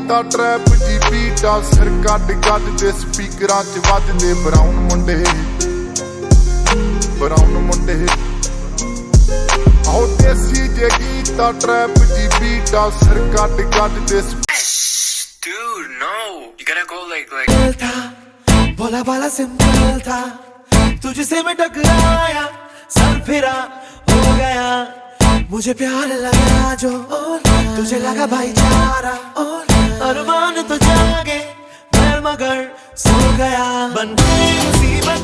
ਕੀਤਾ ਟਰੈਪ ਜੀ ਬੀਟਾਂ ਸਿਰ ਕੱਢ ਗੱਜ ਦੇ ਸਪੀਕਰਾਂ 'ਚ ਵੱਜਦੇ ਬਰਾਊਨ ਮੁੰਡੇ ਆਓ ਦੇਸੀ ਜੇ ਕੀਤਾ ਟਰੈਪ ਜੀ ਬੀਟਾਂ ਸਿਰ ਕੱਢ ਗੱਜ ਦੇ Dude, no, you gotta go like था भोला भाला सिंपल था, तुझसे मैं टकराया सर फिरा हो गया, मुझे प्यार लगा जो तुझे लगा भाईचारा, अरमान तो जागे मैं मगर सो गया, बन गई मुसीबत